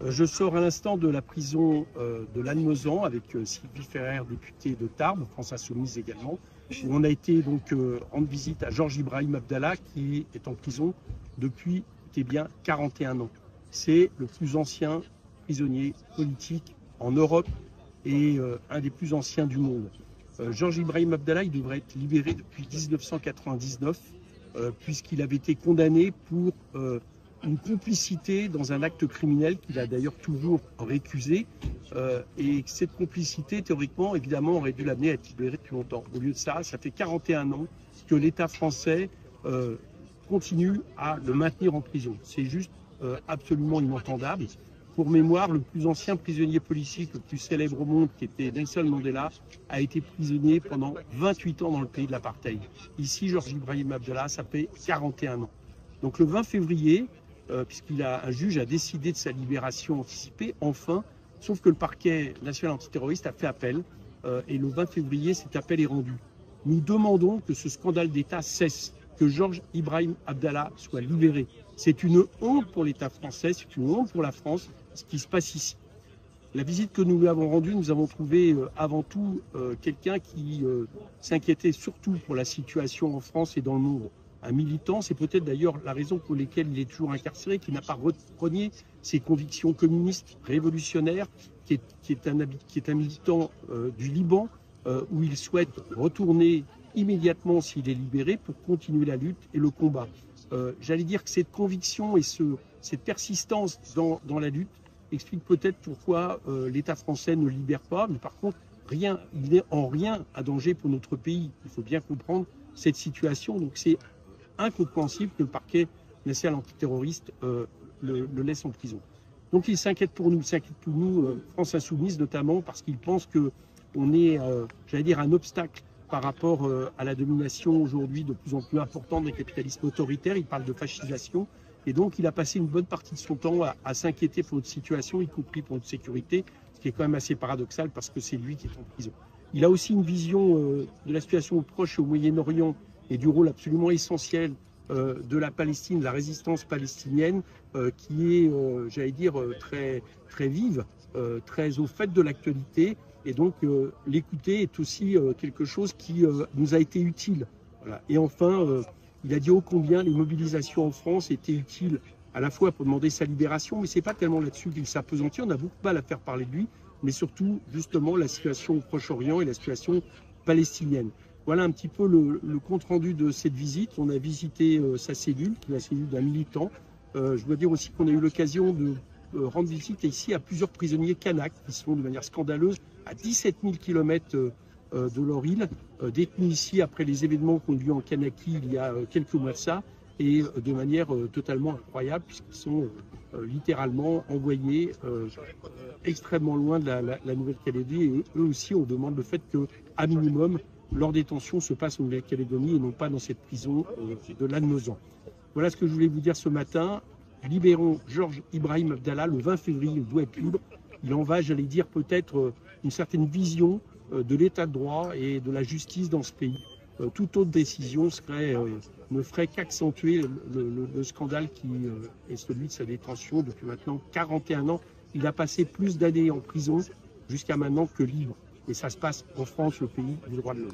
Je sors à l'instant de la prison de Lannemezan avec Sylvie Ferrer, députée de Tarbes, France Insoumise également, où on a été donc rendre visite à Georges Ibrahim Abdallah qui est en prison depuis, écoutez bien, 41 ans. C'est le plus ancien prisonnier politique en Europe et un des plus anciens du monde. Georges Ibrahim Abdallah, il devrait être libéré depuis 1999 puisqu'il avait été condamné pour une complicité dans un acte criminel qu'il a d'ailleurs toujours récusé et cette complicité, théoriquement, évidemment, aurait dû l'amener à être libéré depuis longtemps. Au lieu de ça, ça fait 41 ans que l'État français continue à le maintenir en prison. C'est juste absolument inentendable. Pour mémoire, le plus ancien prisonnier politique, le plus célèbre au monde, qui était Nelson Mandela, a été prisonnier pendant 28 ans dans le pays de l'apartheid. Ici, Georges Ibrahim Abdallah, ça fait 41 ans. Donc le 20 février, un juge a décidé de sa libération anticipée, enfin, sauf que le parquet national antiterroriste a fait appel, et le 20 février, cet appel est rendu. Nous demandons que ce scandale d'État cesse, que Georges Ibrahim Abdallah soit libéré. C'est une honte pour l'État français, c'est une honte pour la France, ce qui se passe ici. La visite que nous lui avons rendue, nous avons trouvé avant tout quelqu'un qui s'inquiétait surtout pour la situation en France et dans le monde. Un militant, c'est peut-être d'ailleurs la raison pour laquelle il est toujours incarcéré, qui n'a pas renié ses convictions communistes, révolutionnaires, qui est un militant du Liban, où il souhaite retourner immédiatement s'il est libéré pour continuer la lutte et le combat. J'allais dire que cette conviction et cette persistance dans la lutte explique peut-être pourquoi l'État français ne le libère pas, mais par contre, il n'est en rien à danger pour notre pays. Il faut bien comprendre cette situation. Donc c'est incompréhensible que le parquet national antiterroriste le laisse en prison. Donc il s'inquiète pour nous, France Insoumise notamment, parce qu'il pense qu'on est, j'allais dire, un obstacle par rapport à la domination aujourd'hui de plus en plus importante des capitalismes autoritaires. Il parle de fascisation. Et donc, il a passé une bonne partie de son temps à s'inquiéter pour notre situation, y compris pour notre sécurité, ce qui est quand même assez paradoxal parce que c'est lui qui est en prison. Il a aussi une vision de la situation proche au Moyen-Orient et du rôle absolument essentiel de la Palestine, de la résistance palestinienne, qui est, j'allais dire, très, très vive, très au fait de l'actualité. Et donc, l'écouter est aussi quelque chose qui nous a été utile. Voilà. Et enfin, il a dit ô combien les mobilisations en France étaient utiles à la fois pour demander sa libération, mais ce n'est pas tellement là-dessus qu'il s'appesantit. On a beaucoup de mal à faire parler de lui, mais surtout, justement, la situation au Proche-Orient et la situation palestinienne. Voilà un petit peu le compte-rendu de cette visite. On a visité sa cellule, qui est la cellule d'un militant. Je dois dire aussi qu'on a eu l'occasion de rendre visite ici à plusieurs prisonniers kanaks qui sont de manière scandaleuse à 17 000 km de leur île, détenus ici après les événements qui ont eu lieu en Kanaki il y a quelques mois de ça, et de manière totalement incroyable, puisqu'ils sont littéralement envoyés extrêmement loin de la Nouvelle-Calédonie. Et eux aussi, on demande le fait qu'à minimum, leur détention se passe en Nouvelle-Calédonie et non pas dans cette prison de Lannemezan. Voilà ce que je voulais vous dire ce matin. Libérons Georges Ibrahim Abdallah. Le 20 février, il doit être libre. Il en va, j'allais dire, peut-être une certaine vision de l'état de droit et de la justice dans ce pays. Toute autre décision ne ferait qu'accentuer le scandale qui est celui de sa détention depuis maintenant 41 ans. Il a passé plus d'années en prison jusqu'à maintenant que libre. Et ça se passe en France, le pays du droit de l'homme.